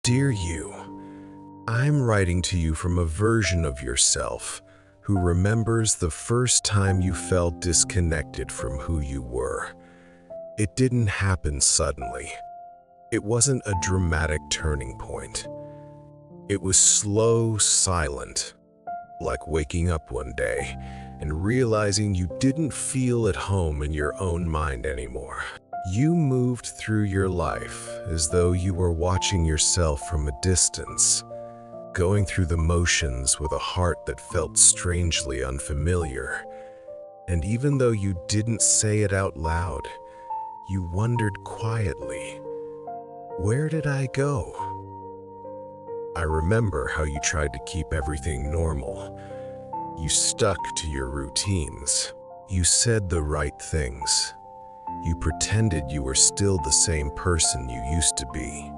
Dear you, I'm writing to you from a version of yourself who remembers the first time you felt disconnected from who you were. It didn't happen suddenly. It wasn't a dramatic turning point. It was slow, silent, like waking up one day and realizing you didn't feel at home in your own mind anymore. You moved through your life as though you were watching yourself from a distance, going through the motions with a heart that felt strangely unfamiliar. And even though you didn't say it out loud, you wondered quietly, where did I go? I remember how you tried to keep everything normal. You stuck to your routines. You said the right things. You pretended you were still the same person you used to be.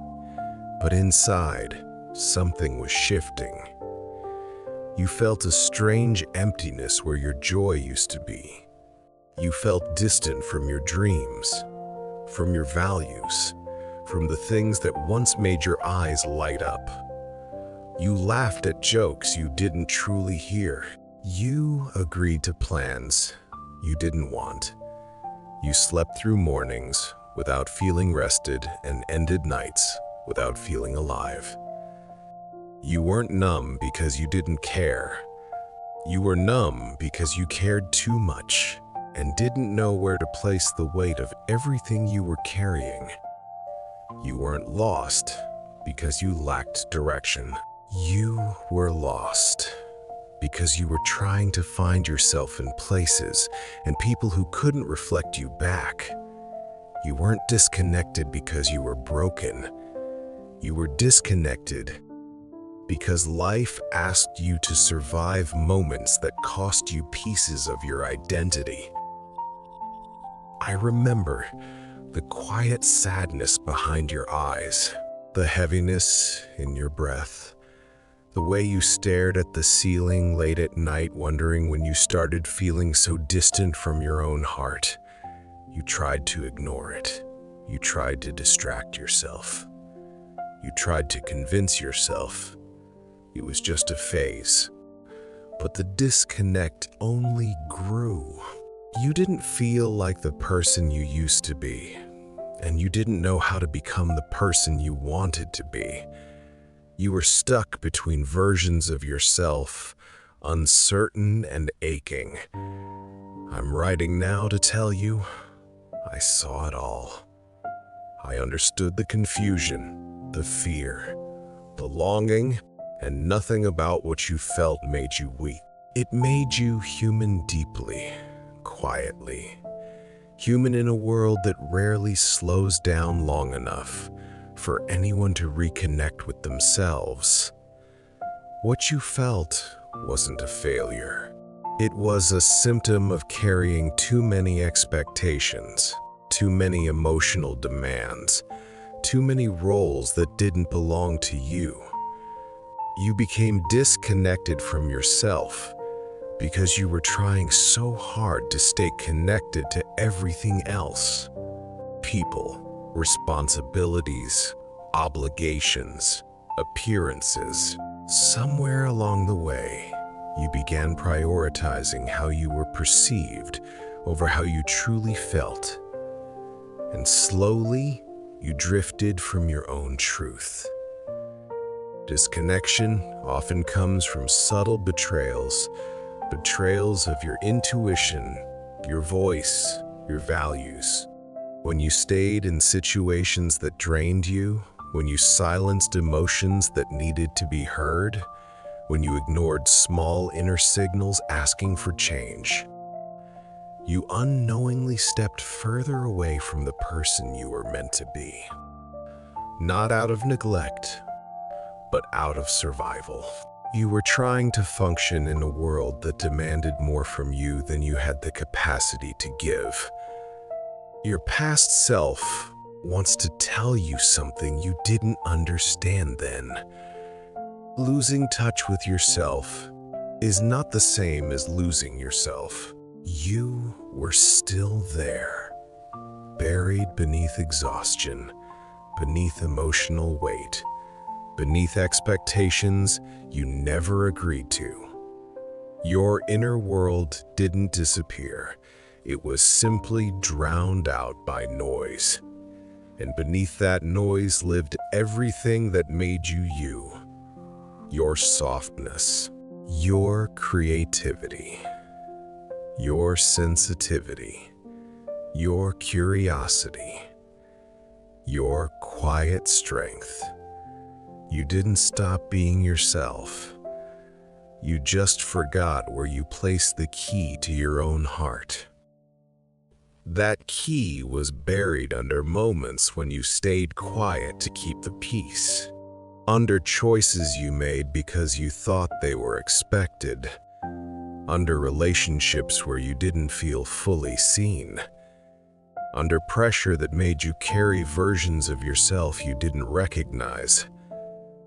But inside, something was shifting. You felt a strange emptiness where your joy used to be. You felt distant from your dreams, from your values, from the things that once made your eyes light up. You laughed at jokes you didn't truly hear. You agreed to plans you didn't want. You slept through mornings without feeling rested and ended nights without feeling alive. You weren't numb because you didn't care. You were numb because you cared too much and didn't know where to place the weight of everything you were carrying. You weren't lost because you lacked direction. You were lost because you were trying to find yourself in places and people who couldn't reflect you back. You weren't disconnected because you were broken. You were disconnected because life asked you to survive moments that cost you pieces of your identity. I remember the quiet sadness behind your eyes, the heaviness in your breath, the way you stared at the ceiling late at night wondering when you started feeling so distant from your own heart. You tried to ignore it. You tried to distract yourself. You tried to convince yourself it was just a phase. But the disconnect only grew. You didn't feel like the person you used to be, and you didn't know how to become the person you wanted to be. You were stuck between versions of yourself, uncertain and aching. I'm writing now to tell you, I saw it all. I understood the confusion, the fear, the longing, and nothing about what you felt made you weak. It made you human deeply, quietly. Human in a world that rarely slows down long enough for anyone to reconnect with themselves. What you felt wasn't a failure. It was a symptom of carrying too many expectations, too many emotional demands, too many roles that didn't belong to you. You became disconnected from yourself because you were trying so hard to stay connected to everything else. People, responsibilities, obligations, appearances. Somewhere along the way, you began prioritizing how you were perceived over how you truly felt. And slowly, you drifted from your own truth. Disconnection often comes from subtle betrayals of your intuition, your voice, your values. When you stayed in situations that drained you, when you silenced emotions that needed to be heard, when you ignored small inner signals asking for change, you unknowingly stepped further away from the person you were meant to be. Not out of neglect, but out of survival. You were trying to function in a world that demanded more from you than you had the capacity to give. Your past self wants to tell you something you didn't understand then. Losing touch with yourself is not the same as losing yourself. You were still there, buried beneath exhaustion, beneath emotional weight, beneath expectations you never agreed to. Your inner world didn't disappear. It was simply drowned out by noise. And beneath that noise lived everything that made you you. Your softness, your creativity, your sensitivity, your curiosity, your quiet strength. You didn't stop being yourself. You just forgot where you placed the key to your own heart. That key was buried under moments when you stayed quiet to keep the peace, under choices you made because you thought they were expected, under relationships where you didn't feel fully seen, under pressure that made you carry versions of yourself you didn't recognize.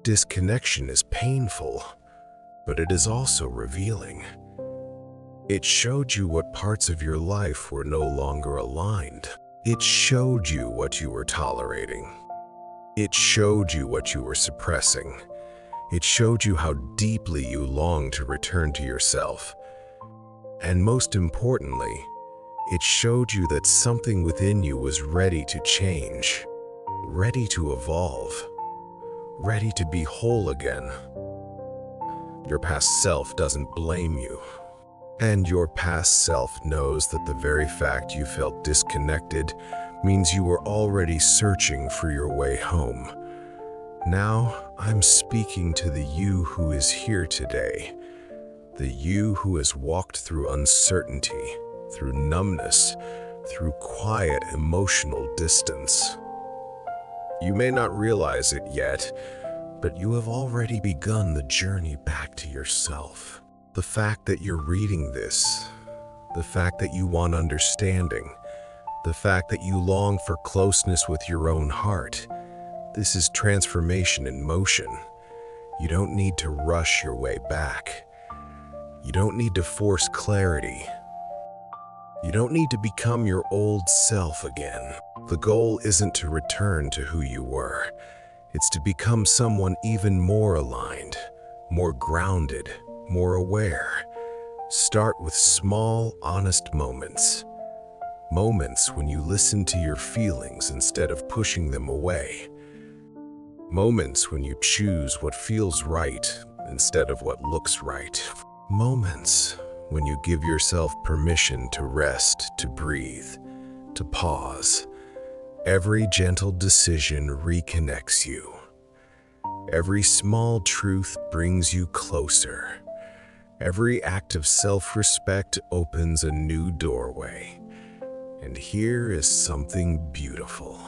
Disconnection is painful, but it is also revealing. It showed you what parts of your life were no longer aligned. It showed you what you were tolerating. It showed you what you were suppressing. It showed you how deeply you longed to return to yourself. And most importantly, it showed you that something within you was ready to change, ready to evolve, ready to be whole again. Your past self doesn't blame you. And your past self knows that the very fact you felt disconnected means you were already searching for your way home. Now, I'm speaking to the you who is here today, the you who has walked through uncertainty, through numbness, through quiet emotional distance. You may not realize it yet, but you have already begun the journey back to yourself. The fact that you're reading this, the fact that you want understanding, the fact that you long for closeness with your own heart, this is transformation in motion. You don't need to rush your way back. You don't need to force clarity. You don't need to become your old self again. The goal isn't to return to who you were. It's to become someone even more aligned, more grounded, more aware. Start with small, honest moments. Moments when you listen to your feelings instead of pushing them away. Moments when you choose what feels right instead of what looks right. Moments when you give yourself permission to rest, to breathe, to pause. Every gentle decision reconnects you. Every small truth brings you closer. Every act of self-respect opens a new doorway. And here is something beautiful.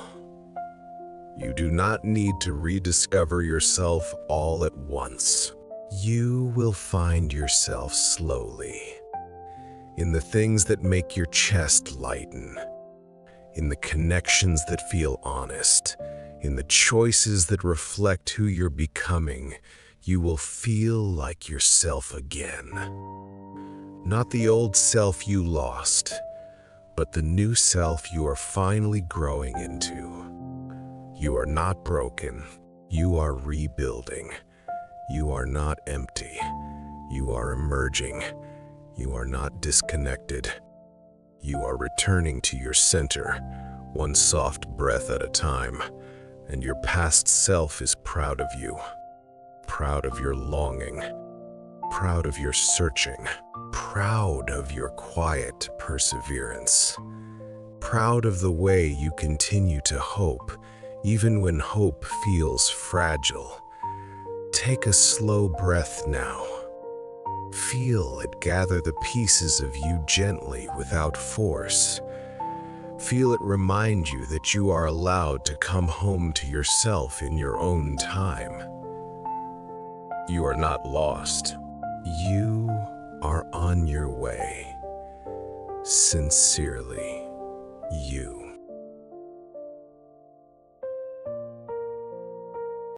You do not need to rediscover yourself all at once. You will find yourself slowly, in the things that make your chest lighten, in the connections that feel honest, in the choices that reflect who you're becoming. You will feel like yourself again. Not the old self you lost, but the new self you are finally growing into. You are not broken. You are rebuilding. You are not empty. You are emerging. You are not disconnected. You are returning to your center, one soft breath at a time, and your past self is proud of you. Proud of your longing, proud of your searching, proud of your quiet perseverance, proud of the way you continue to hope, even when hope feels fragile. Take a slow breath now. Feel it gather the pieces of you gently without force. Feel it remind you that you are allowed to come home to yourself in your own time. You are not lost. You are on your way. Sincerely, you.